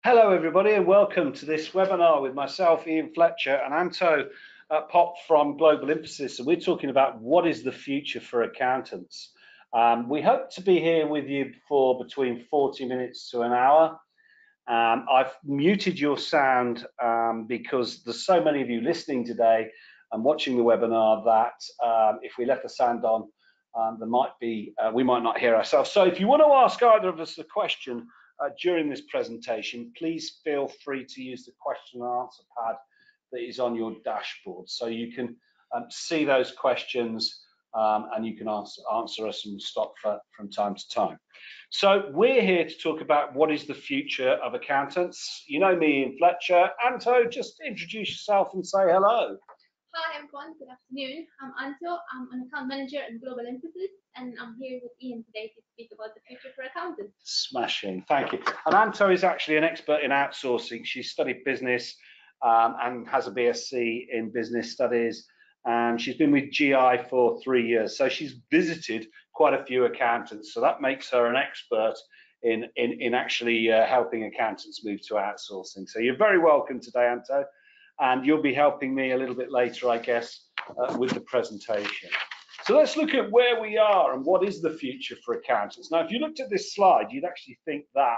Hello everybody and welcome to this webinar with myself, Ian Fletcher, and Anto Pop from Global Emphasis, and we're talking about what is the future for accountants. We hope to be here with you for between 40 minutes to an hour. I've muted your sound because there's so many of you listening today and watching the webinar that if we left the sound on, there might be we might not hear ourselves. So if you want to ask either of us a question during this presentation, please feel free to use the question and answer pad that is on your dashboard, so you can see those questions and you can answer us and stop from time to time. So we're here to talk about what is the future of accountants. You know me, Ian Fletcher. Anto, just introduce yourself and say hello. Hi everyone, good afternoon. I'm Anto. I'm an account manager at Global Emphasis, and I'm here with Ian today to speak about the future for accountants. Smashing, thank you. And Anto is actually an expert in outsourcing. She studied business and has a BSc in business studies, and she's been with GI for 3 years. So she's visited quite a few accountants. So that makes her an expert in actually helping accountants move to outsourcing. So you're very welcome today, Anto. And you'll be helping me a little bit later, I guess, with the presentation. So let's look at where we are and what is the future for accountants. Now, if you looked at this slide, you'd actually think that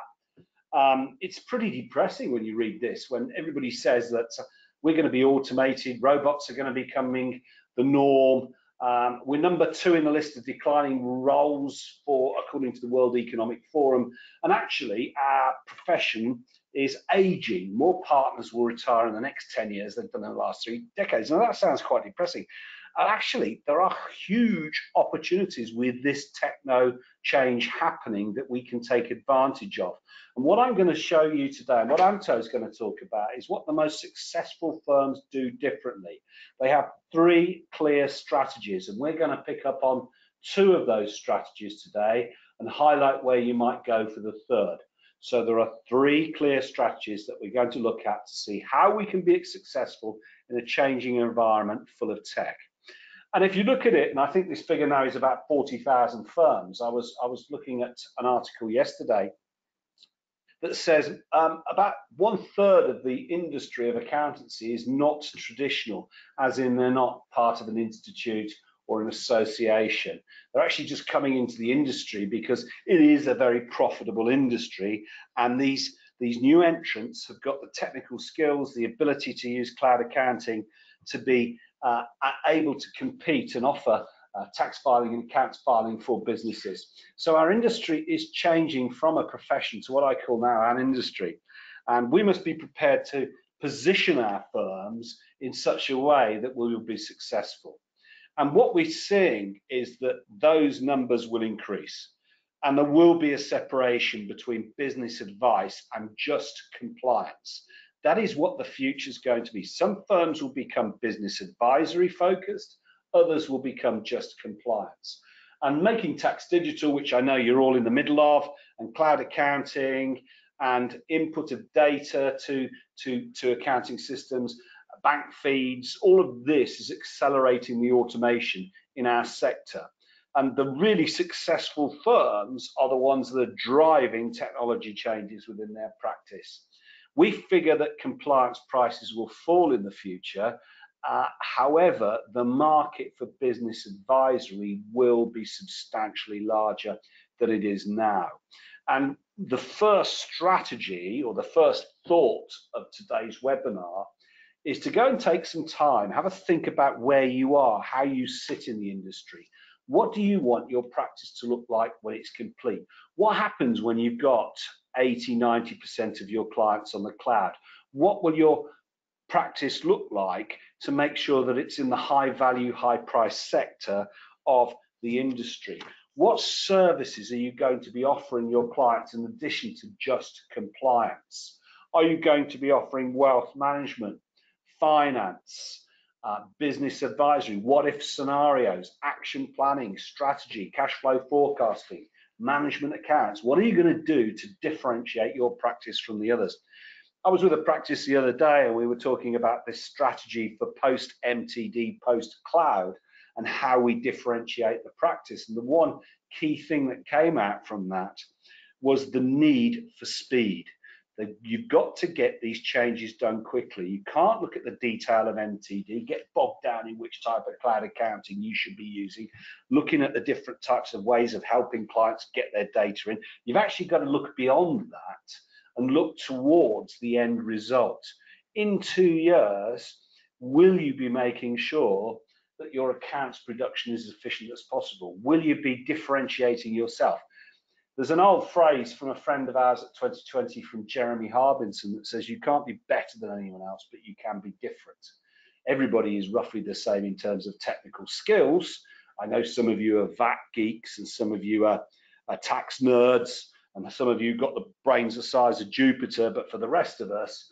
it's pretty depressing when you read this, when everybody says that we're going to be automated, robots are going to be becoming the norm. We're number 2 in the list of declining roles according to the World Economic Forum. And actually, our profession is aging. More partners will retire in the next 10 years than in the last 3 decades. Now, that sounds quite depressing. And actually, there are huge opportunities with this techno change happening that we can take advantage of. And what I'm going to show you today, and what Anto is going to talk about, is what the most successful firms do differently. They have 3 clear strategies, and we're going to pick up on 2 of those strategies today and highlight where you might go for the 3rd. So there are 3 clear strategies that we're going to look at to see how we can be successful in a changing environment full of tech. And if you look at it, and I think this figure now is about 40,000 firms. I was looking at an article yesterday that says about 1/3 of the industry of accountancy is not traditional, as in they're not part of an institute or an association. They're actually just coming into the industry because it is a very profitable industry, and these new entrants have got the technical skills, the ability to use cloud accounting to be able to compete and offer tax filing and accounts filing for businesses. So our industry is changing from a profession to what I call now an industry, and we must be prepared to position our firms in such a way that we will be successful. And what we're seeing is that those numbers will increase, and there will be a separation between business advice and just compliance. That is what the future is going to be. Some firms will become business advisory focused, others will become just compliance. And making tax digital, which I know you're all in the middle of, and cloud accounting and input of data to accounting systems, bank feeds, all of this is accelerating the automation in our sector. And the really successful firms are the ones that are driving technology changes within their practice. We figure that compliance prices will fall in the future. However, the market for business advisory will be substantially larger than it is now. And the first strategy, or the first thought of today's webinar, is to go and take some time, have a think about where you are, how you sit in the industry. What do you want your practice to look like when it's complete? What happens when you've got 80–90% of your clients on the cloud? What will your practice look like to make sure that it's in the high value, high price sector of the industry? What services are you going to be offering your clients in addition to just compliance? Are you going to be offering wealth management, finance, business advisory, what if scenarios, action planning, strategy, cash flow forecasting, management accounts? What are you going to do to differentiate your practice from the others? I was with a practice the other day and we were talking about this strategy for post MTD, post cloud, and how we differentiate the practice. And the one key thing that came out from that was the need for speed. You've got to get these changes done quickly. You can't look at the detail of MTD, get bogged down in which type of cloud accounting you should be using, looking at the different types of ways of helping clients get their data in. You've actually got to look beyond that and look towards the end result. In 2 years, will you be making sure that your accounts production is as efficient as possible? Will you be differentiating yourself? There's an old phrase from a friend of ours at 2020 from Jeremy Harbinson that says you can't be better than anyone else, but you can be different. Everybody is roughly the same in terms of technical skills. I know some of you are VAT geeks and some of you are tax nerds and some of you got the brains the size of Jupiter, but for the rest of us,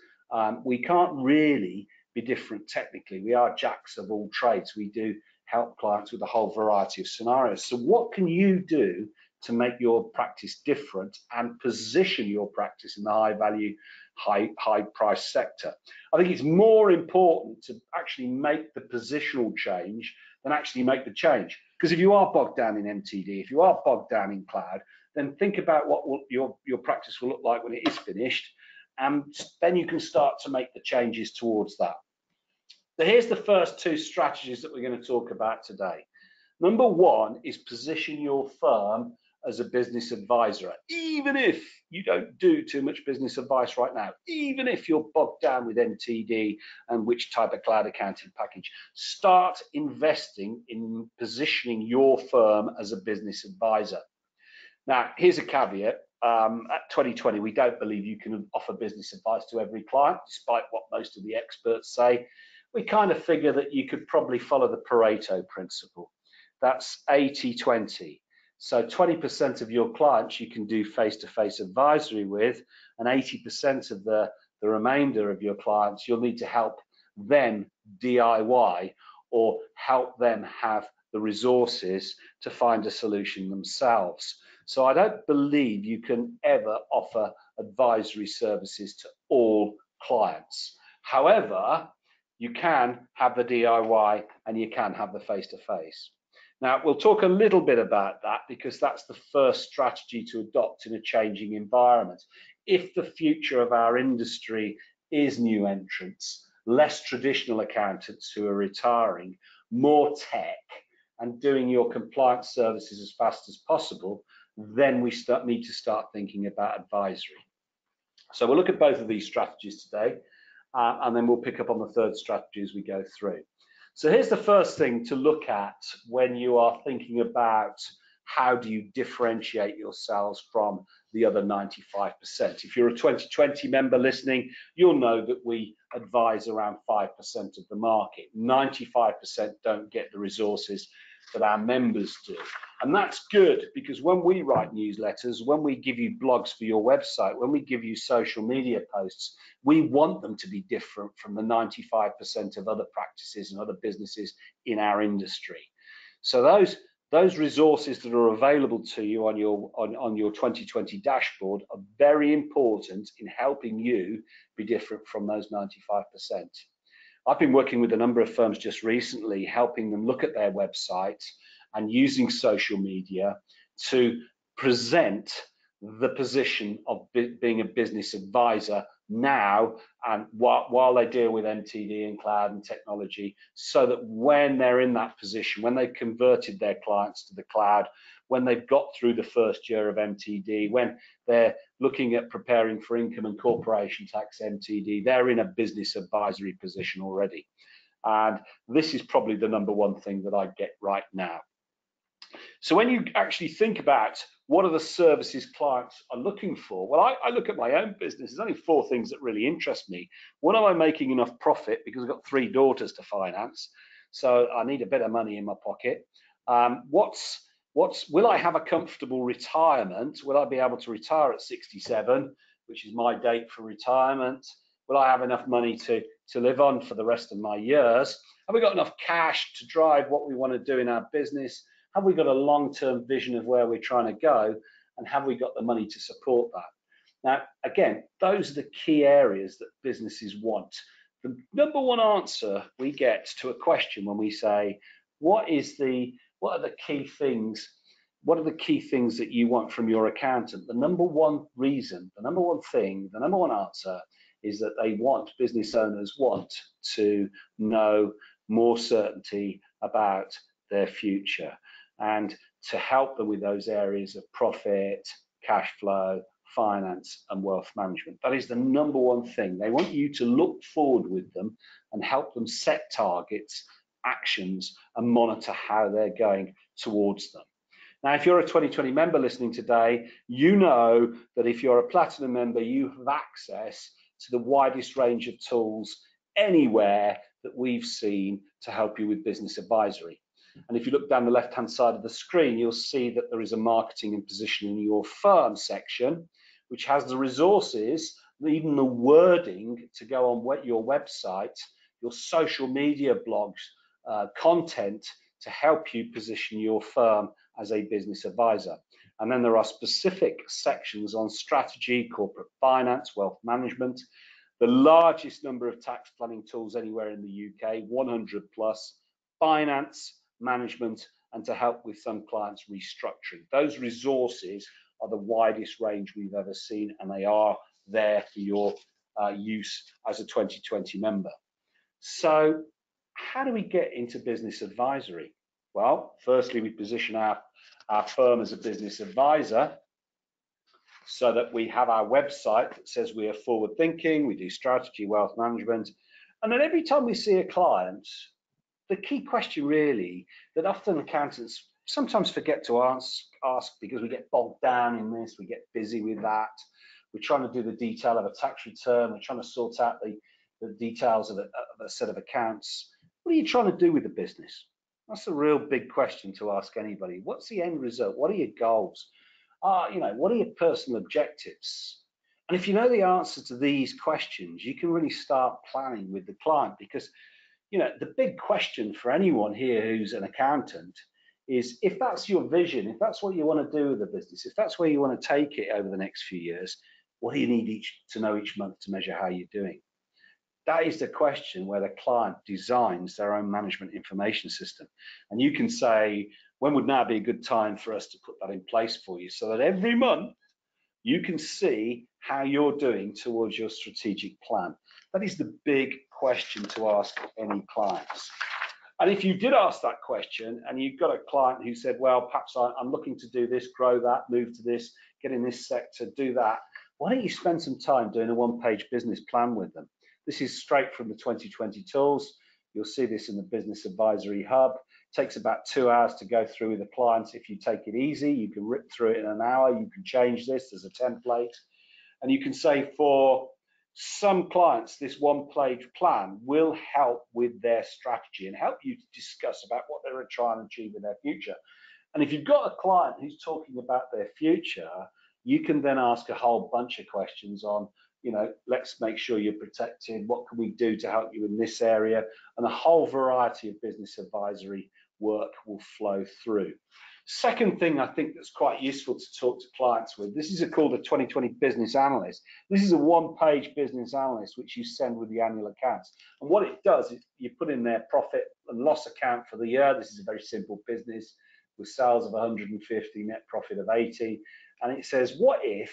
we can't really be different technically. We are jacks of all trades. We do help clients with a whole variety of scenarios. So what can you do to make your practice different and position your practice in the high value, high price sector? I think it's more important to actually make the positional change than actually make the change. Because if you are bogged down in MTD, if you are bogged down in cloud, then think about what your practice will look like when it is finished, and then you can start to make the changes towards that. So here's the first two strategies that we're going to talk about today. Number one is position your firm as a business advisor. Even if you don't do too much business advice right now, even if you're bogged down with MTD and which type of cloud accounting package, start investing in positioning your firm as a business advisor. Now, here's a caveat. At 2020, we don't believe you can offer business advice to every client, despite what most of the experts say. We kind of figure that you could probably follow the Pareto principle. That's 80-20. So 20% of your clients you can do face-to-face advisory with, and 80% of the remainder of your clients you'll need to help them DIY or help them have the resources to find a solution themselves. So I don't believe you can ever offer advisory services to all clients. However, you can have the DIY and you can have the face-to-face. Now, we'll talk a little bit about that because that's the first strategy to adopt in a changing environment. If the future of our industry is new entrants, less traditional accountants who are retiring, more tech, and doing your compliance services as fast as possible, then we need to start thinking about advisory. So we'll look at both of these strategies today, and then we'll pick up on the third strategy as we go through. So here's the first thing to look at when you are thinking about how do you differentiate yourselves from the other 95%. If you're a 2020 member listening, you'll know that we advise around 5% of the market. 95% don't get the resources that our members do. And that's good because when we write newsletters, when we give you blogs for your website, when we give you social media posts, we want them to be different from the 95% of other practices and other businesses in our industry. So those resources that are available to you on your 2020 dashboard are very important in helping you be different from those 95%. I've been working with a number of firms just recently, helping them look at their websites and using social media to present the position of being a business advisor now and while they deal with MTD and cloud and technology, so that when they're in that position, when they've converted their clients to the cloud, when they've got through the first year of MTD, when they're looking at preparing for income and corporation tax MTD, they're in a business advisory position already. And this is probably the number one thing that I get right now. So when you actually think about what are the services clients are looking for, well, I look at my own business. There's only 4 things that really interest me. One, am I making enough profit because I've got 3 daughters to finance, so I need a bit of money in my pocket. Will I have a comfortable retirement? Will I be able to retire at 67, which is my date for retirement? Will I have enough money to live on for the rest of my years? Have we got enough cash to drive what we want to do in our business? Have we got a long-term vision of where we're trying to go? And have we got the money to support that? Now, again, those are the key areas that businesses want. The number one answer we get to a question when we say, what are the key things what are the key things that you want from your accountant? The number one reason, the number one thing, the number one answer is that business owners want to know more certainty about their future, and to help them with those areas of profit, cash flow, finance and wealth management. That is the number one thing. They want you to look forward with them and help them set targets, actions, and monitor how they're going towards them. Now, if you're a 2020 member listening today, you know that if you're a Platinum member, you have access to the widest range of tools anywhere that we've seen to help you with business advisory. And if you look down the left-hand side of the screen, you'll see that there is a marketing and positioning your firm section, which has the resources, even the wording to go on your website, your social media blogs, content to help you position your firm as a business advisor. And then there are specific sections on strategy, corporate finance, wealth management, the largest number of tax planning tools anywhere in the UK, 100 plus, finance, management, and to help with some clients restructuring. Those resources are the widest range we've ever seen, and they are there for your use as a 2020 member. So how do we get into business advisory? Well, firstly, we position our firm as a business advisor so that we have our website that says we are forward thinking, we do strategy, wealth management, and then every time we see a client, the key question really that often accountants sometimes forget to ask because we get bogged down in this, we get busy with that, we're trying to do the detail of a tax return, we're trying to sort out the details of a set of accounts. What are you trying to do with the business? That's a real big question to ask anybody. What's the end result? What are your goals? What are your personal objectives? And if you know the answer to these questions, you can really start planning with the client, because the big question for anyone here who's an accountant is, if that's your vision, if that's what you want to do with the business, if that's where you want to take it over the next few years, what do you need to know each month to measure how you're doing? That is the question where the client designs their own management information system. And you can say, when would now be a good time for us to put that in place for you, so that every month you can see how you're doing towards your strategic plan. That is the big question to ask any clients. And if you did ask that question and you've got a client who said, well, perhaps I'm looking to do this, grow that, move to this, get in this sector, do that, why don't you spend some time doing a one-page business plan with them? This is straight from the 2020 tools. You'll see this in the Business Advisory Hub. It takes about 2 hours to go through with the clients. If you take it easy, you can rip through it in an hour. You can change this as a template. And you can say, for some clients, this one-page plan will help with their strategy and help you to discuss about what they're trying to achieve in their future. And if you've got a client who's talking about their future, you can then ask a whole bunch of questions on, let's make sure you're protected. What can we do to help you in this area? And a whole variety of business advisory work will flow through. Second thing I think that's quite useful to talk to clients with, this is called a 2020 business analyst. This is a one-page business analyst which you send with the annual accounts. And what it does is you put in their profit and loss account for the year. This is a very simple business with sales of 150, net profit of 80. And it says, what if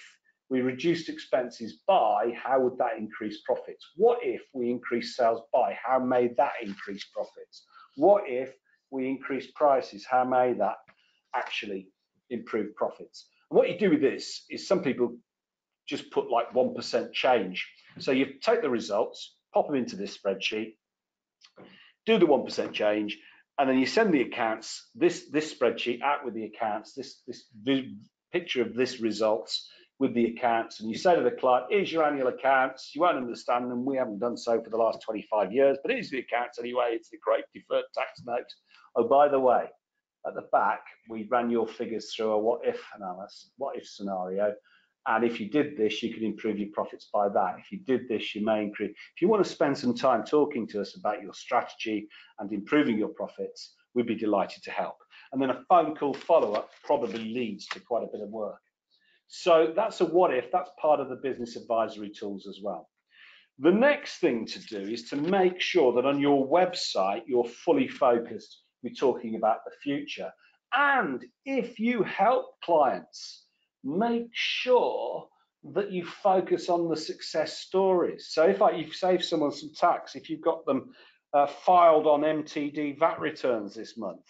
we reduced expenses by, how would that increase profits? What if we increase sales by, how may that increase profits? What if we increase prices, how may that actually improve profits? And what you do with this is, some people just put like 1% change. So you take the results, pop them into this spreadsheet, do the 1% change, and then you send the accounts, this spreadsheet out with the accounts, this picture of this results with the accounts, and you say to the client, here's your annual accounts. You won't understand them, we haven't done so for the last 25 years, but here's the accounts anyway. It's the great deferred tax note. Oh, by the way, at the back, we ran your figures through a what-if analysis, what-if scenario, and if you did this, you could improve your profits by that. If you did this, you may increase. If you want to spend some time talking to us about your strategy and improving your profits, we'd be delighted to help. And then a phone call follow-up probably leads to quite a bit of work. So that's a what if, that's part of the business advisory tools as well. The next thing to do is to make sure that on your website, you're fully focused with talking about the future. And if you help clients, make sure that you focus on the success stories. So if you've saved someone some tax, if you've got them filed on MTD VAT returns this month,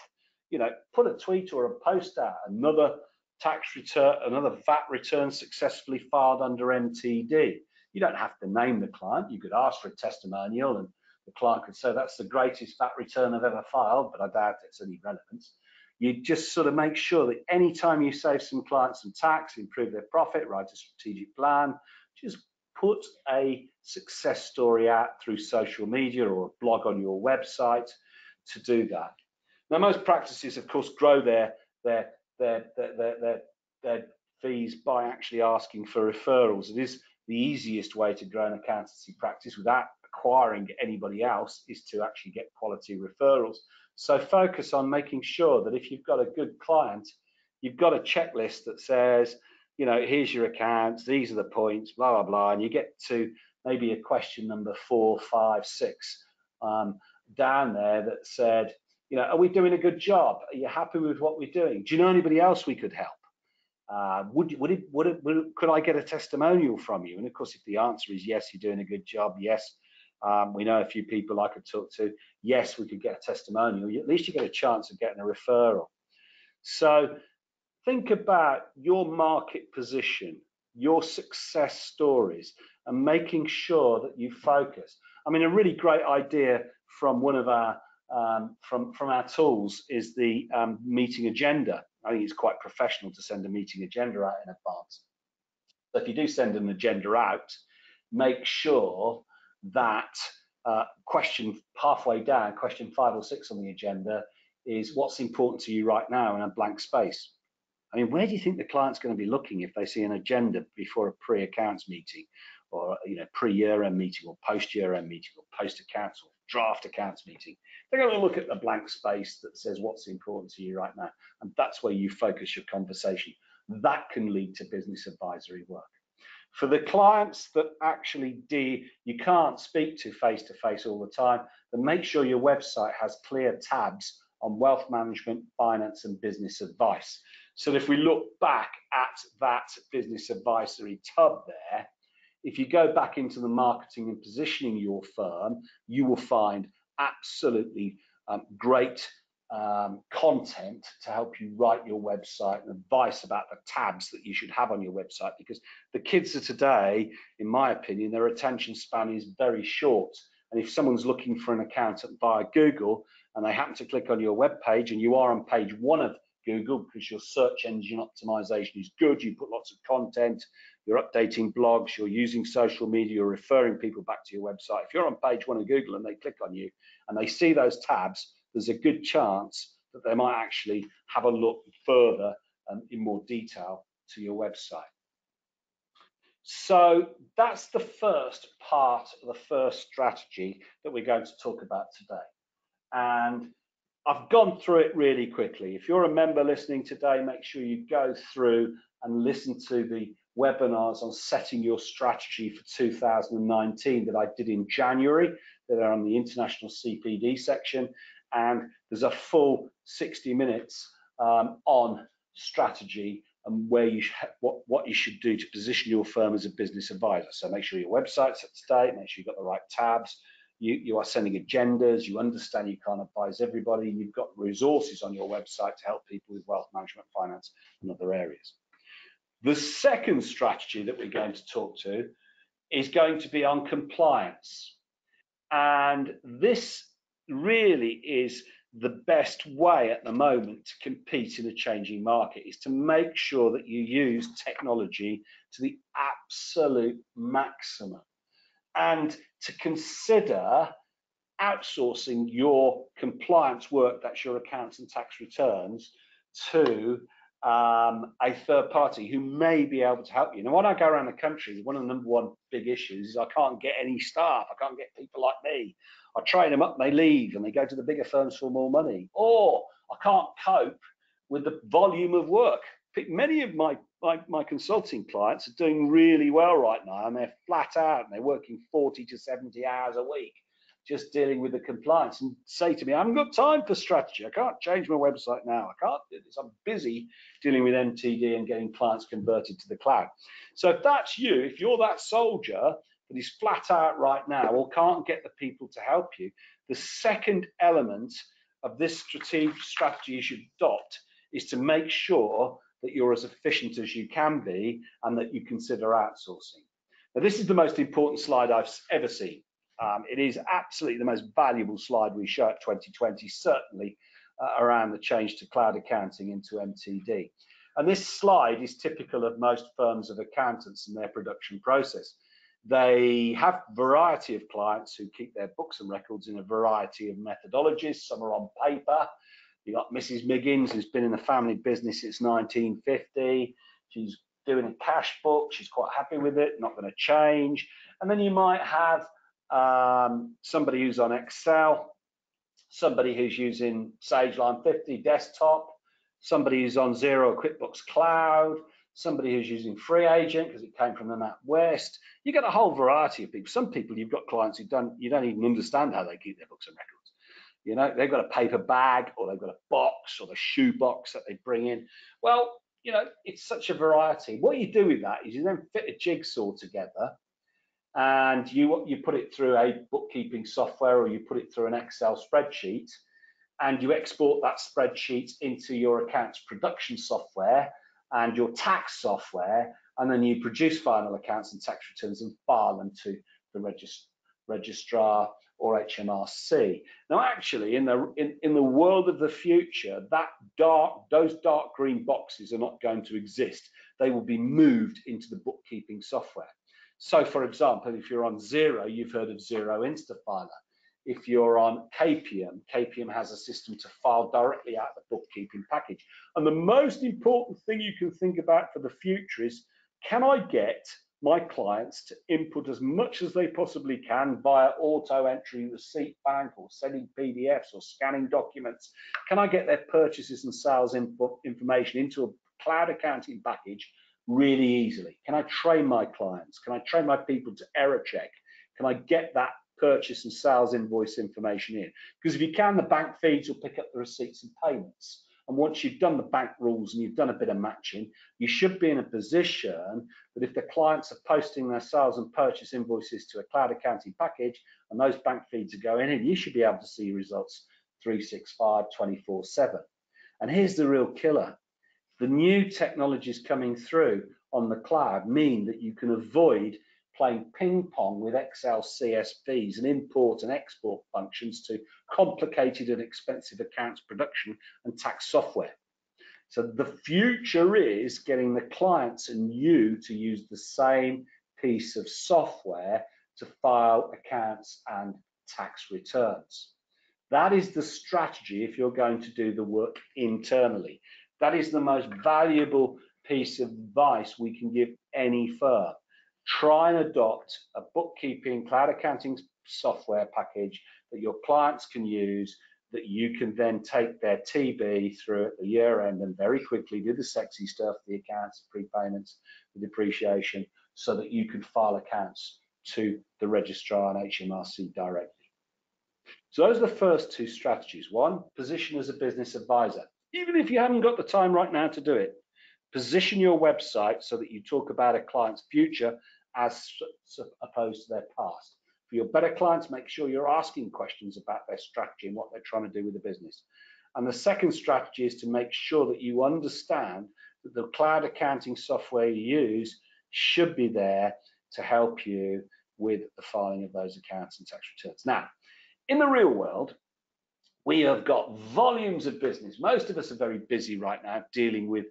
put a tweet or a post out, another tax return, another VAT return successfully filed under MTD. You don't have to name the client. You could ask for a testimonial and the client could say, that's the greatest VAT return I've ever filed, but I doubt it's any relevance. You just sort of make sure that anytime you save some clients some tax, improve their profit, write a strategic plan, just put a success story out through social media or a blog on your website to do that. Now, most practices, of course, grow their fees by actually asking for referrals. It is the easiest way to grow an accountancy practice without acquiring anybody else, is to actually get quality referrals. So focus on making sure that if you've got a good client, you've got a checklist that says, here's your accounts, these are the points, blah, blah, blah, and you get to maybe a question number 4, 5, 6 down there that said, are we doing a good job? Are you happy with what we're doing? Do you know anybody else we could help? Could I get a testimonial from you? And of course, if the answer is yes, you're doing a good job, yes, we know a few people I could talk to, yes, we could get a testimonial, at least you get a chance of getting a referral. So think about your market position, your success stories, and making sure that you focus. I mean, a really great idea from one of our from our tools is the meeting agenda. I think it's quite professional to send a meeting agenda out in advance. But if you do send an agenda out, make sure that question halfway down, question 5 or 6 on the agenda, is what's important to you right now in a blank space. I mean, where do you think the client's going to be looking if they see an agenda before a pre-accounts meeting, or pre-year-end meeting, or post-year-end meeting, or post-accounts, or draft accounts meeting? They're going to look at the blank space that says what's important to you right now, and that's where you focus your conversation. That can lead to business advisory work. For the clients that actually you can't speak to face-to-face all the time, then make sure your website has clear tabs on wealth management, finance, and business advice. So if we look back at that business advisory tab there, if you go back into the marketing and positioning your firm, you will find absolutely great content to help you write your website and advice about the tabs that you should have on your website, because the kids of today, in my opinion, their attention span is very short. And if someone's looking for an accountant via Google and they happen to click on your web page and you are on page 1 of Google because your search engine optimization is good, you put lots of content, you're updating blogs, you're using social media, you're referring people back to your website. If you're on page 1 of Google and they click on you and they see those tabs, there's a good chance that they might actually have a look further in more detail to your website. So that's the first part of the first strategy that we're going to talk about today. And I've gone through it really quickly. If you're a member listening today, make sure you go through and listen to the webinars on setting your strategy for 2019 that I did in January. They're on the International CPD section, and there's a full 60 minutes on strategy and where you what you should do to position your firm as a business advisor. So make sure your website's up to date, make sure you've got the right tabs, you are sending agendas, you understand you can't advise everybody, and you've got resources on your website to help people with wealth management, finance, and other areas. The second strategy that we're going to talk to is going to be on compliance. And this really is the best way at the moment to compete in a changing market, is to make sure that you use technology to the absolute maximum, and to consider outsourcing your compliance work, that's your accounts and tax returns, to a third party who may be able to help you. Now, when I go around the country, one of the #1 big issues is I can't get any staff. I can't get people like me. I train them up and they leave and they go to the bigger firms for more money, or I can't cope with the volume of work. Many of my consulting clients are doing really well right now, and they're flat out and they're working 40 to 70 hours a week, just dealing with the compliance and say to me, I haven't got time for strategy. I can't change my website now. I can't do this. I'm busy dealing with MTD and getting clients converted to the cloud. So if that's you, if you're that soldier that is flat out right now or can't get the people to help you, the second element of this strategic strategy you should adopt is to make sure that you're as efficient as you can be and that you consider outsourcing. Now, this is the most important slide I've ever seen. It is absolutely the most valuable slide we show at 2020, certainly around the change to cloud accounting into MTD. And this slide is typical of most firms of accountants and their production process. They have a variety of clients who keep their books and records in a variety of methodologies. Some are on paper. You've got Mrs. Miggins, who's been in the family business since 1950. She's doing a cash book. She's quite happy with it, not going to change. And then you might have somebody who's on Excel, somebody who's using Sage Line 50 desktop, somebody who's on Xero QuickBooks Cloud, somebody who's using Free Agent because it came from the NatWest. You get a whole variety of people. Some people, you've got clients who you don't even understand how they keep their books and records. You know, they've got a paper bag or they've got a box or the shoe box that they bring in. Well, you know, it's such a variety. What you do with that is you then fit a jigsaw together and you put it through a bookkeeping software or you put it through an Excel spreadsheet and you export that spreadsheet into your accounts production software and your tax software, and then you produce final accounts and tax returns and file them to the registrar or HMRC. Now, actually, in the world of the future, those dark green boxes are not going to exist. They will be moved into the bookkeeping software. So, for example, if you're on Xero, you've heard of Xero Instafiler. If you're on KPM has a system to file directly out of the bookkeeping package. And the most important thing you can think about for the future is, can I get my clients to input as much as they possibly can via auto entry, receipt bank, or sending PDFs or scanning documents? Can I get their purchases and sales information into a cloud accounting package really easily? Can I train my clients? Can I train my people to error check? Can I get that purchase and sales invoice information in? Because if you can, the bank feeds will pick up the receipts and payments. And once you've done the bank rules and you've done a bit of matching, you should be in a position that if the clients are posting their sales and purchase invoices to a cloud accounting package and those bank feeds are going in, you should be able to see results 365, 24/7. And here's the real killer. The new technologies coming through on the cloud mean that you can avoid playing ping pong with Excel CSVs and import and export functions to complicated and expensive accounts production and tax software. So the future is getting the clients and you to use the same piece of software to file accounts and tax returns. That is the strategy if you're going to do the work internally. That is the most valuable piece of advice we can give any firm. Try and adopt a bookkeeping cloud accounting software package that your clients can use, that you can then take their TB through at the year end and very quickly do the sexy stuff, the accounts, prepayments, the depreciation, so that you can file accounts to the registrar and HMRC directly. So those are the first two strategies. One, position as a business advisor. Even if you haven't got the time right now to do it, position your website so that you talk about a client's future as opposed to their past. For your better clients, make sure you're asking questions about their strategy and what they're trying to do with the business. And the second strategy is to make sure that you understand that the cloud accounting software you use should be there to help you with the filing of those accounts and tax returns. Now, in the real world, we have got volumes of business. Most of us are very busy right now dealing with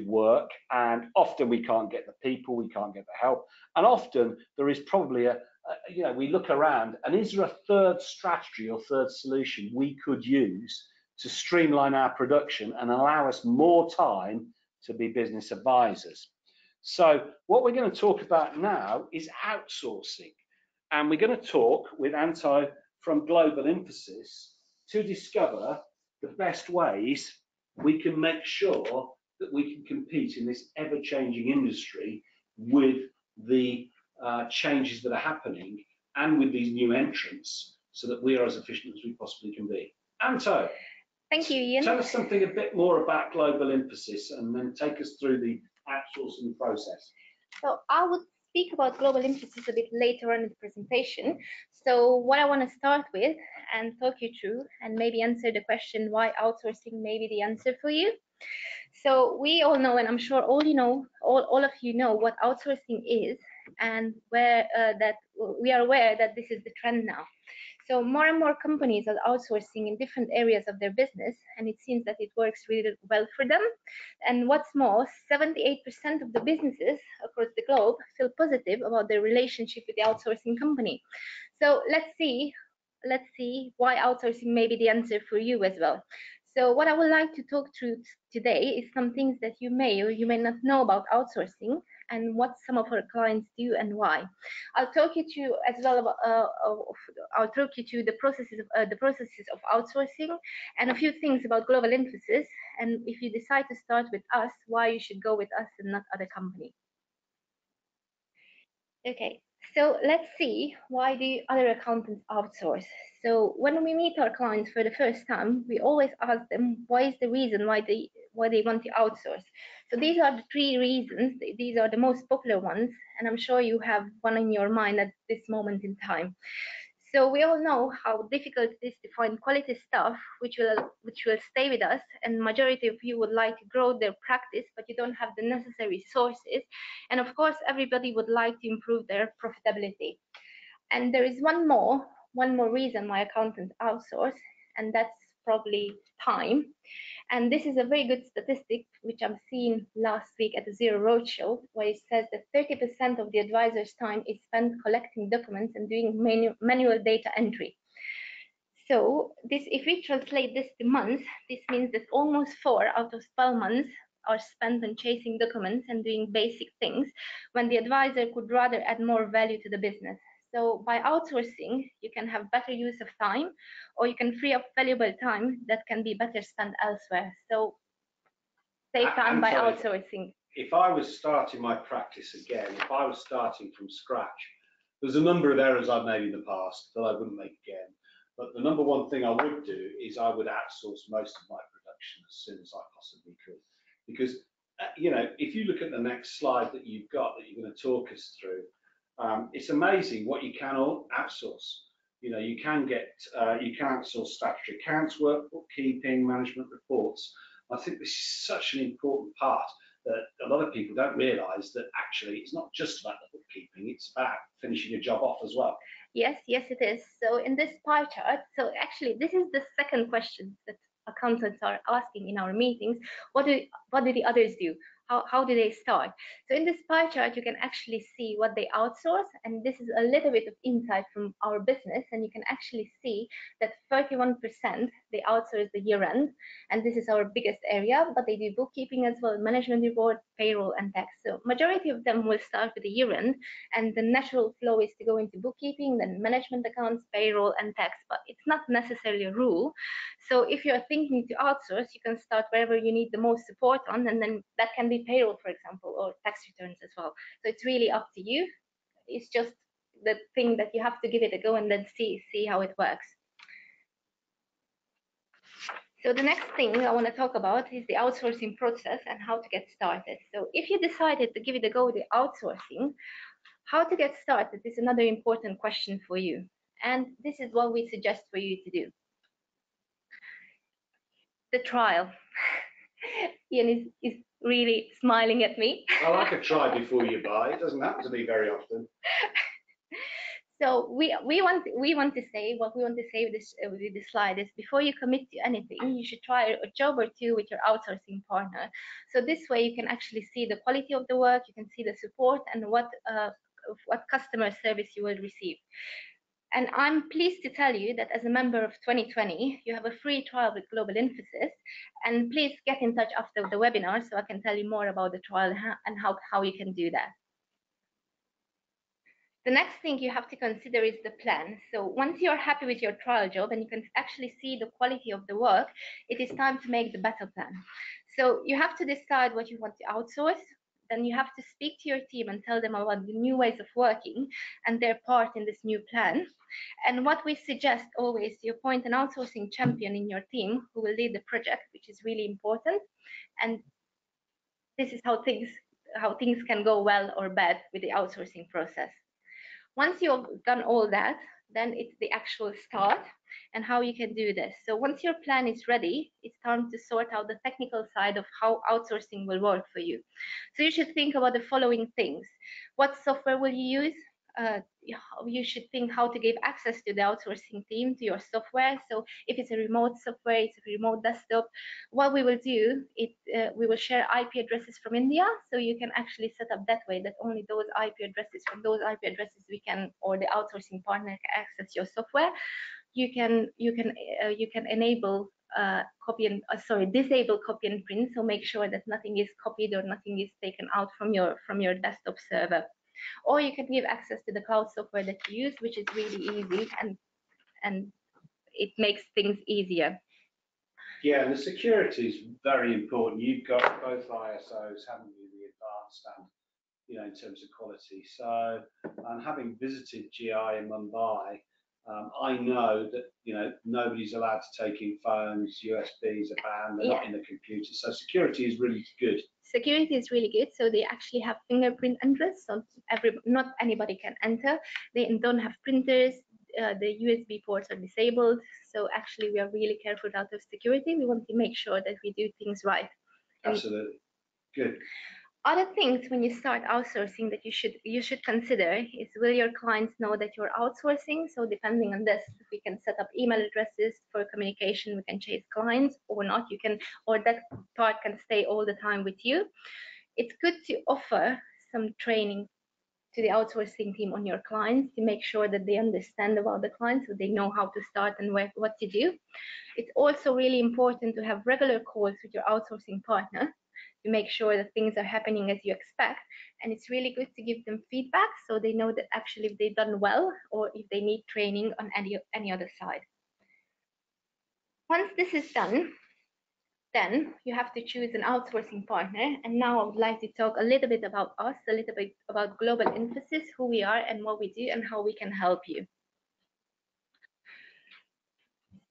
work, and often we can't get the people, we can't get the help, and often there is probably we look around and is there a third strategy or third solution we could use to streamline our production and allow us more time to be business advisors? So what we're going to talk about now is outsourcing, and we're going to talk with Anto from Global Emphasis to discover the best ways we can make sure that we can compete in this ever-changing industry with the changes that are happening and with these new entrants so that we are as efficient as we possibly can be. Anto, Thank you, Ian. tell us something a bit more about global emphasis and then take us through the outsourcing process. So I would speak about global emphasis a bit later on in the presentation. So what I want to start with and talk you through and maybe answer the question why outsourcing may be the answer for you. So we all know, and I'm sure all of you know what outsourcing is, and where that we are aware that this is the trend now. So more and more companies are outsourcing in different areas of their business, and it seems that it works really well for them. And what's more, 78% of the businesses across the globe feel positive about their relationship with the outsourcing company. So let's see why outsourcing may be the answer for you as well. So what I would like to talk through today is some things that you may or you may not know about outsourcing and what some of our clients do and why. I'll talk you through as well about, I'll talk you through the processes of outsourcing and a few things about global emphasis. And if you decide to start with us, why you should go with us and not other company. Okay, so let's see, why do other accountants outsource? So when we meet our clients for the first time, we always ask them what is the reason why they want to outsource. So these are the 3 reasons. These are the most popular ones, and I'm sure you have one in your mind at this moment in time. So we all know how difficult it is to find quality staff which will stay with us, and majority of you would like to grow their practice, but you don't have the necessary sources. And of course, everybody would like to improve their profitability. And there is one more reason why accountants outsource, and that's probably time. And this is a very good statistic, which I'm seeing last week at the Zero Roadshow, where it says that 30% of the advisor's time is spent collecting documents and doing manual data entry. So this, if we translate this to months, this means that almost 4 out of 12 months are spent on chasing documents and doing basic things, when the advisor could rather add more value to the business. So by outsourcing, you can have better use of time, or you can free up valuable time that can be better spent elsewhere. So save time by outsourcing. If I was starting my practice again, if I was starting from scratch, there's a number of errors I've made in the past that I wouldn't make again. But the number one thing I would do is I would outsource most of my production as soon as I possibly could. Because, if you look at the next slide that you've got that you're going to talk us through, it's amazing what you can all outsource. You can outsource statutory accounts work, bookkeeping, management reports. I think this is such an important part that a lot of people don't realise that actually it's not just about the bookkeeping, it's about finishing your job off as well. Yes, it is. So in this pie chart, so actually this is the second question that accountants are asking in our meetings. What do the others do? How do they start? So in this pie chart, you can actually see what they outsource, and this is a little bit of insight from our business, and you can actually see that 31% they outsource the year end, and this is our biggest area, but they do bookkeeping as well, management report, payroll, and tax. So majority of them will start with the year end, and the natural flow is to go into bookkeeping, then management accounts, payroll, and tax, but it's not necessarily a rule. So if you're thinking to outsource, you can start wherever you need the most support on, and then that can be payroll, for example, or tax returns as well. So it's really up to you. It's just the thing that you have to give it a go and then see how it works. So the next thing I want to talk about is the outsourcing process and how to get started. So if you decided to give it a go with the outsourcing, how to get started is another important question for you. And this is what we suggest for you to do. The trial. Ian is really smiling at me. I like a try before you buy. It doesn't happen to me very often. So we want to say what we want to say with this slide is, before you commit to anything, you should try a job or two with your outsourcing partner. So this way you can actually see the quality of the work, you can see the support, and what customer service you will receive. And I'm pleased to tell you that as a member of 2020, you have a free trial with Global Emphasis. And please get in touch after the webinar so I can tell you more about the trial and how you can do that. The next thing you have to consider is the plan. So once you're happy with your trial job and you can actually see the quality of the work, it is time to make the better plan. So you have to decide what you want to outsource. then you have to speak to your team and tell them about the new ways of working and their part in this new plan. And what we suggest always, you appoint an outsourcing champion in your team who will lead the project, which is really important. And this is how things can go well or bad with the outsourcing process. Once you've done all that, then it's the actual start and how you can do this. So once your plan is ready, it's time to sort out the technical side of how outsourcing will work for you. So you should think about the following things. What software will you use? You should think how to give access to the outsourcing team to your software. So if it's a remote software, it's a remote desktop, what we will do, we will share IP addresses from India, so you can actually set up that way that only those IP addresses, from those IP addresses we can, or the outsourcing partner can access your software. You can enable disable copy and print, so make sure that nothing is copied or nothing is taken out from your desktop server. Or you can give access to the cloud software that you use, which is really easy, and it makes things easier. Yeah, and the security is very important. You've got both ISOs, haven't you, the advanced and, in terms of quality. So, having visited GI in Mumbai, I know that nobody's allowed to take in phones, USBs are banned, they're not in the computer. So security is really good. Security is really good. So they actually have fingerprint entries, so not anybody can enter. They don't have printers. The USB ports are disabled. So actually, we are really careful out of security. We want to make sure that we do things right. Absolutely. Good. Other things when you start outsourcing that you should consider is, will your clients know that you're outsourcing? So depending on this, we can set up email addresses for communication. We can chase clients or not. Or that part can stay all the time with you. It's good to offer some training to the outsourcing team on your clients to make sure that they understand about the clients, so they know how to start and what to do. It's also really important to have regular calls with your outsourcing partner to make sure that things are happening as you expect. And it's really good to give them feedback so they know that actually if they've done well or if they need training on any other side. Once this is done, then you have to choose an outsourcing partner. And now I would like to talk a little bit about us, a little bit about Global Emphasis, who we are and what we do and how we can help you.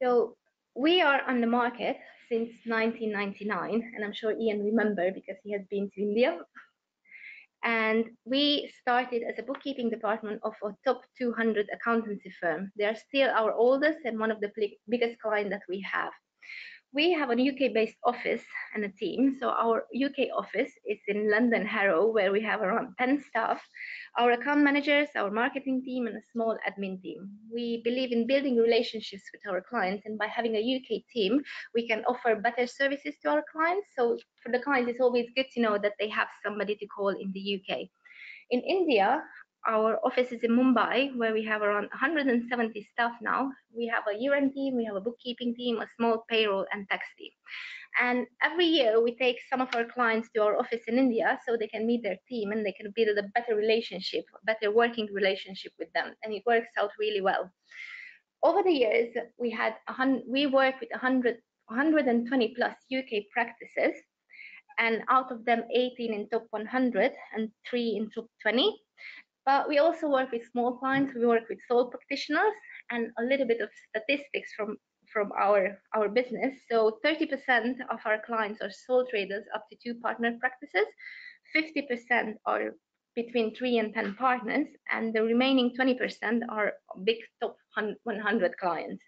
So we are on the market since 1999, and I'm sure Ian remember because he has been to India. And we started as a bookkeeping department of a top 200 accountancy firm. They are still our oldest and one of the biggest clients that we have. We have a UK-based office and a team. So our UK office is in London Harrow, where we have around 10 staff, our account managers, our marketing team, and a small admin team. We believe in building relationships with our clients, and by having a UK team, we can offer better services to our clients. So for the clients, it's always good to know that they have somebody to call in the UK. In India, our office is in Mumbai, where we have around 170 staff now. We have a year-end team, we have a bookkeeping team, a small payroll and tax team. And every year we take some of our clients to our office in India so they can meet their team and they can build a better relationship, a better working relationship with them. And it works out really well. Over the years, we work with 120 plus UK practices, and out of them 18 in top 100 and 3 in top 20. But we also work with small clients, we work with sole practitioners, and a little bit of statistics from our business. So 30% of our clients are sole traders up to 2 partner practices, 50% are between 3 and 10 partners, and the remaining 20% are big top 100 clients.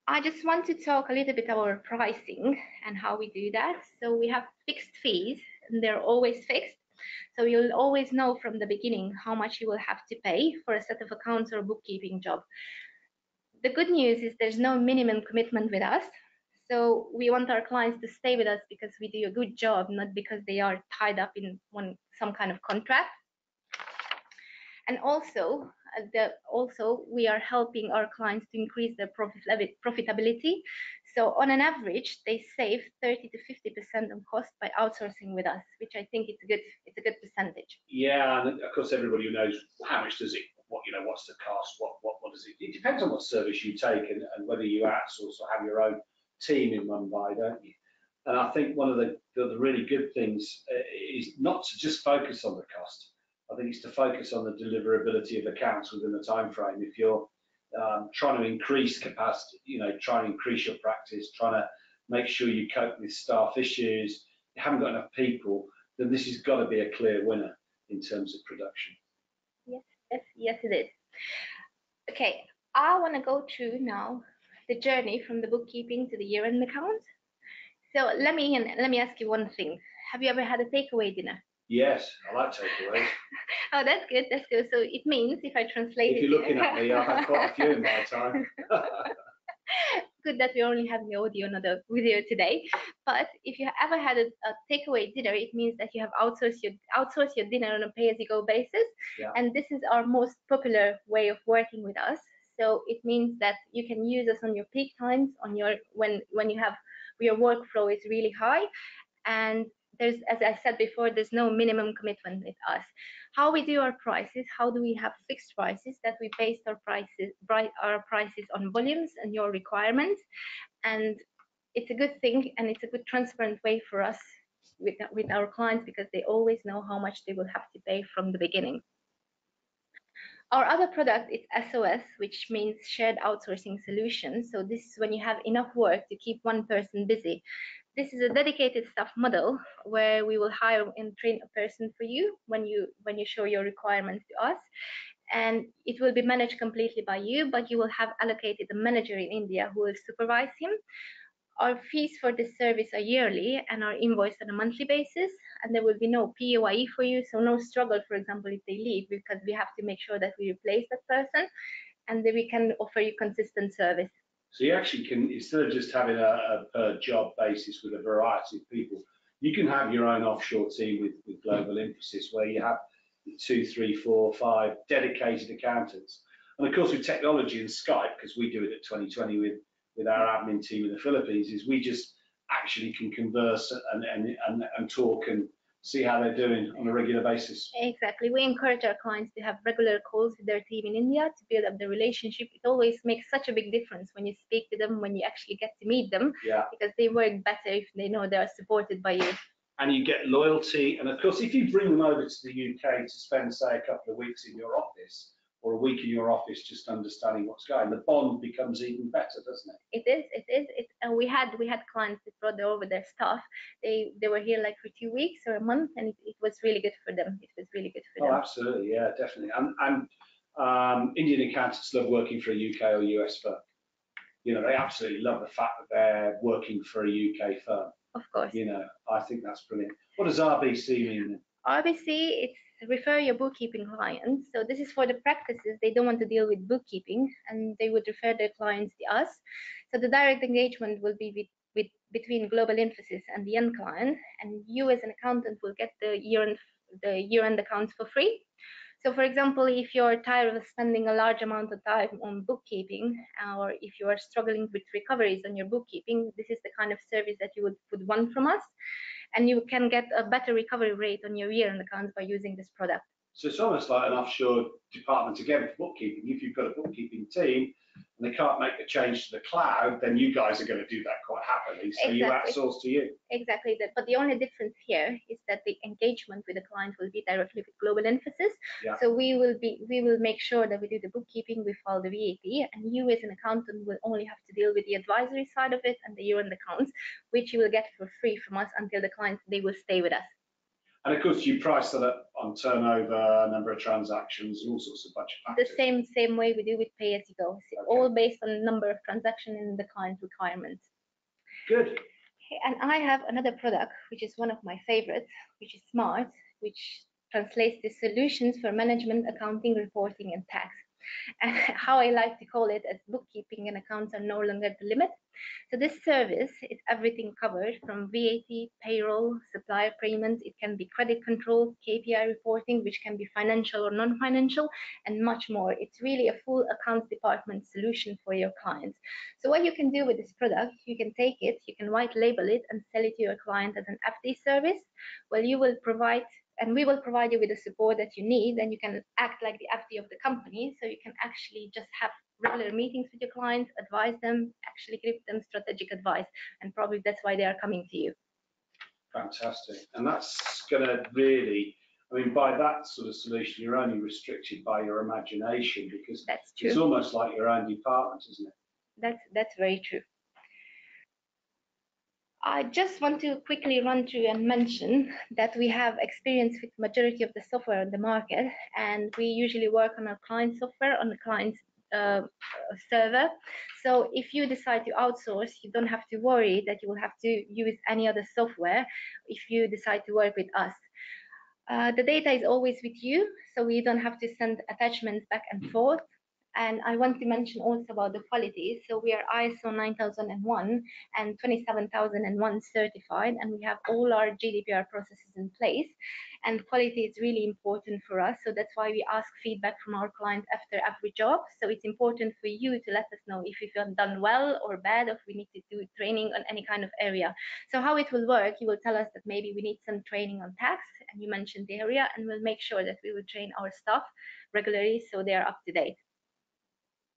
I just want to talk a little bit about our pricing and how we do that. So we have fixed fees, and they're always fixed. So you'll always know from the beginning how much you will have to pay for a set of accounts or bookkeeping job. The good news is there's no minimum commitment with us. So we want our clients to stay with us because we do a good job, not because they are tied up in some kind of contract. And also we are helping our clients to increase their profitability. So on an average, they save 30 to 50% on cost by outsourcing with us, which I think it's a good percentage. Yeah, and of course everybody knows how much does it, what's the cost, what does it? It depends on what service you take and whether you outsource or have your own team in Mumbai, don't you? And I think one of the really good things is not to just focus on the cost. I think it's to focus on the deliverability of accounts within the time frame. If you're trying to increase capacity, trying to increase your practice, trying to make sure you cope with staff issues, you haven't got enough people, then this has got to be a clear winner in terms of production. Yes, it is. Okay, I want to go through now the journey from the bookkeeping to the year-end account. So let me ask you one thing. Have you ever had a takeaway dinner? Yes, I like takeaways. Oh, that's good. That's good. So it means, if I translate if you're looking at me, I've had quite a few in my time. Good that we only have the audio, not the video today. But if you ever had a takeaway dinner, it means that you have outsourced your dinner on a pay-as-you-go basis. Yeah. And this is our most popular way of working with us. So it means that you can use us on your peak times, on your when your workflow is really high, and there's, as I said before, there's no minimum commitment with us. How we do our prices, how do we have fixed prices? That we base our prices on volumes and your requirements. And it's a good thing, and it's a good transparent way for us with our clients, because they always know how much they will have to pay from the beginning. Our other product is SOS, which means shared outsourcing solution. So this is when you have enough work to keep one person busy. This is a dedicated staff model where we will hire and train a person for you when you show your requirements to us, and it will be managed completely by you, but you will have allocated a manager in India who will supervise him. Our fees for this service are yearly and are invoiced on a monthly basis, and there will be no PAYE for you, so no struggle, for example, if they leave, because we have to make sure that we replace that person, and then we can offer you consistent service. So you actually can, instead of just having a per job basis with a variety of people, you can have your own offshore team with global emphasis, where you have 2, 3, 4, 5 dedicated accountants. And of course, with technology and Skype, because we do it at 2020 with our admin team in the Philippines, is we just actually can converse and talk and see how they're doing on a regular basis. Exactly. We encourage our clients to have regular calls with their team in India to build up the relationship. It always makes such a big difference when you speak to them, when you actually get to meet them, because they work better if they know they are supported by you. And you get loyalty. And of course, if you bring them over to the UK to spend, say, a couple of weeks in your office, or a week in your office, just understanding what's going, the bond becomes even better, doesn't it? It is. And we had clients that brought over their staff. They were here like for 2 weeks or a month, and it was really good for them. It was really good for them. Oh, absolutely, yeah, definitely. And Indian accountants love working for a UK or US firm. They absolutely love the fact that they're working for a UK firm. Of course. I think that's brilliant. What does RBC mean? RBC, it's refer your bookkeeping clients. So this is for the practices they don't want to deal with bookkeeping, and they would refer their clients to us. So the direct engagement will be between global emphasis and the end client, and you as an accountant will get the year-end accounts for free. So for example, if you're tired of spending a large amount of time on bookkeeping, or if you are struggling with recoveries on your bookkeeping, this is the kind of service that you would want from us. And you can get a better recovery rate on your year-end accounts by using this product. So it's almost like an offshore department again for bookkeeping. If you've got a bookkeeping team and they can't make the change to the cloud, then you guys are going to do that quite happily. So you outsource to you. Exactly. But the only difference here is that the engagement with the client will be directly with global emphasis. Yeah. So we will make sure that we do the bookkeeping, we file the VAT, and you as an accountant will only have to deal with the advisory side of it and the year-end accounts, which you will get for free from us until the client, they will stay with us. And of course, you price that up on turnover, number of transactions, and all sorts of budget factors. The same way we do with pay-as-you-go. Okay. All based on number of transactions and the client requirements. Good. Okay, and I have another product, which is one of my favorites, which is Smart, which translates to solutions for management, accounting, reporting, and tax. And how I like to call it, as bookkeeping and accounts are no longer the limit. So this service is everything covered, from VAT, payroll, supplier payments. It can be credit control, KPI reporting, which can be financial or non-financial, and much more. It's really a full accounts department solution for your clients. So what you can do with this product, you can take it, you can white label it and sell it to your client as an FD service, where you will provide and we will provide you with the support that you need, and you can act like the FD of the company, so you can actually just have regular meetings with your clients, advise them, actually give them strategic advice, and probably that's why they are coming to you. Fantastic. And that's going to really, I mean, by that sort of solution, you're only restricted by your imagination, because that's true. It's almost like your own department, isn't it? That's very true. I just want to quickly run through and mention that we have experience with majority of the software on the market, and we usually work on our client software, on the client's server. So if you decide to outsource, you don't have to worry that you will have to use any other software if you decide to work with us. The data is always with you, so we don't have to send attachments back and forth. And I want to mention also about the quality. So we are ISO 9001 and 27001 certified, and we have all our GDPR processes in place. And quality is really important for us. So that's why we ask feedback from our clients after every job. So it's important for you to let us know if you've done well or bad, or if we need to do training on any kind of area. So how it will work, you will tell us that maybe we need some training on tax, and you mentioned the area, and we'll make sure that we will train our staff regularly so they are up to date.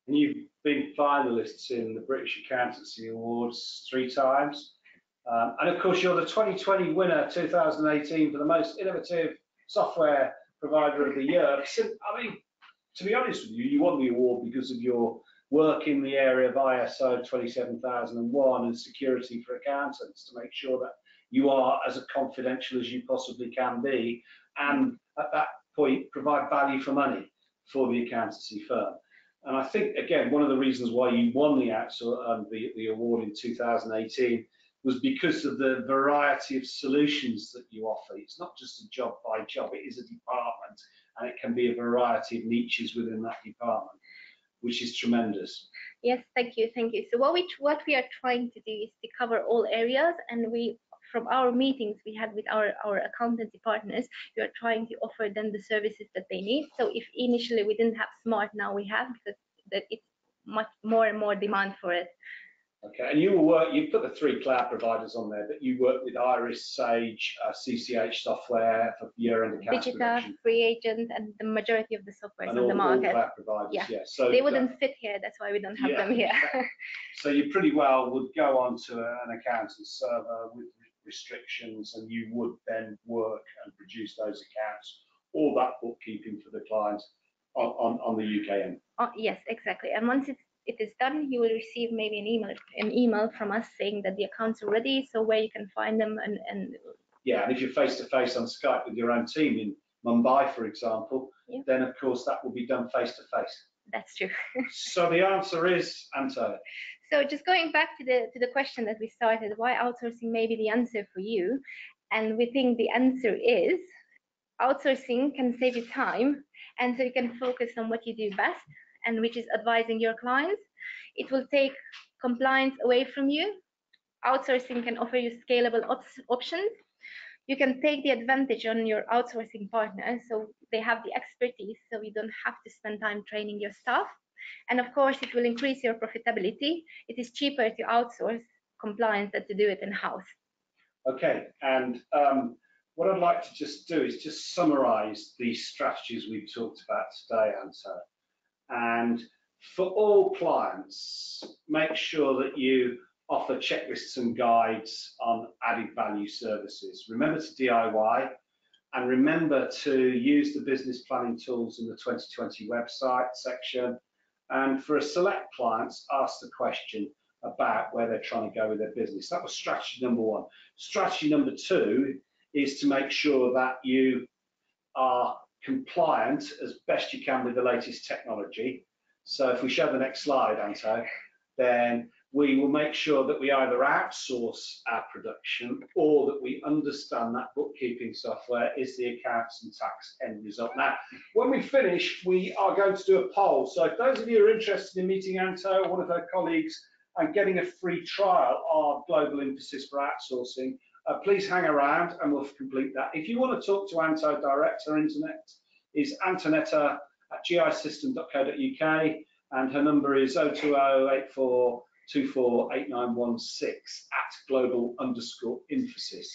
And you've been finalists in the British Accountancy Awards 3 times. And of course, you're the 2020 winner, 2018, for the most innovative software provider of the year. I mean, to be honest with you, you won the award because of your work in the area of ISO 27001 and security for accountants, to make sure that you are as confidential as you possibly can be, and at that point, provide value for money for the accountancy firm. And I think, again, one of the reasons why you won the award in 2018 was because of the variety of solutions that you offer. It's not just a job by job, it is a department, and it can be a variety of niches within that department, which is tremendous. Yes, thank you. So what we are trying to do is to cover all areas, and from our meetings we had with our accountancy partners, we are trying to offer them the services that they need. So if initially we didn't have Smart, now we have, because it's much more and more demand for it. Okay, and you put the 3 cloud providers on there, but you work with Iris, Sage, CCH software for year-end accounts production. Free Agent, and the majority of the software and on the market. All cloud providers, yeah. So they wouldn't fit here, that's why we don't have them here. So you pretty well would go onto an accountant's server with restrictions, and you would then work and produce those accounts, all that bookkeeping for the client on the UK end. Yes, exactly. And once it is done, you will receive maybe an email from us saying that the accounts are ready, so where you can find them. And yeah, and if you're face to face on Skype with your own team in Mumbai, for example, then of course that will be done face to face. That's true. So the answer is, Anto. So just going back to the question that we started, why outsourcing may be the answer for you, and we think the answer is outsourcing can save you time, and so you can focus on what you do best, and which is advising your clients. It will take compliance away from you. Outsourcing can offer you scalable options. You can take the advantage on your outsourcing partner, so they have the expertise, so you don't have to spend time training your staff. And of course, it will increase your profitability. It is cheaper to outsource compliance than to do it in-house. Okay, and what I'd like to just do is just summarize the strategies we've talked about today, Anto. And for all clients, make sure that you offer checklists and guides on added value services. Remember to DIY, and remember to use the business planning tools in the 2020 website section. And for a select clients, ask the question about where they're trying to go with their business. That was strategy number 1. Strategy number 2 is to make sure that you are compliant as best you can with the latest technology. So if we show the next slide, Anto, then we will make sure that we either outsource our production, or that we understand that bookkeeping software is the accounts and tax end result. Now, when we finish, we are going to do a poll. So if those of you who are interested in meeting Anto or one of her colleagues and getting a free trial of Global Emphasis for Outsourcing, please hang around and we'll complete that. If you want to talk to Anto direct, her internet is antonetta@gisystem.co.uk, and her number is 02084248916 @global_emphasis.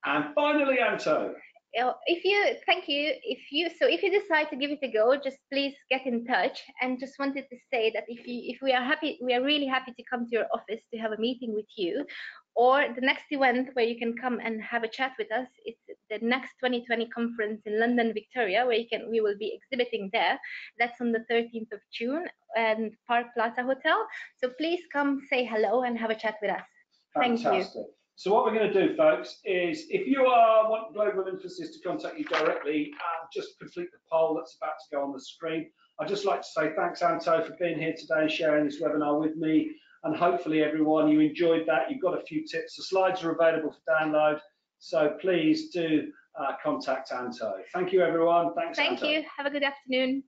And finally, Anto. Thank you. If you decide to give it a go, just please get in touch. And just wanted to say that if we are happy, we are really happy to come to your office to have a meeting with you, or the next event where you can come and have a chat with us. It's the next 2020 conference in London, Victoria, where we will be exhibiting there. That's on the 13th of June and Park Plaza Hotel. So please come say hello and have a chat with us. Thank you. Fantastic. So what we're going to do, folks, is if you want Global Emphasis to contact you directly, just complete the poll that's about to go on the screen. I'd just like to say thanks, Anto, for being here today and sharing this webinar with me. And hopefully, everyone, you enjoyed that. You've got a few tips. The slides are available for download. So please do contact Anto. Thank you, everyone. Thanks, Anto. Thank you. Have a good afternoon.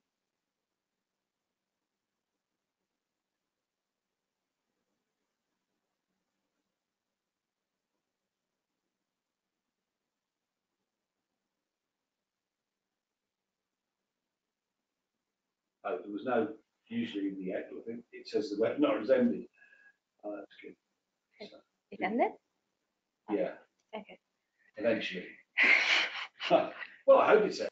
Oh, there was no, usually in the end, I think it says the webinar has ended. Oh, that's good. So, It ended? yeah. Okay. Eventually. Well, I hope it's ended.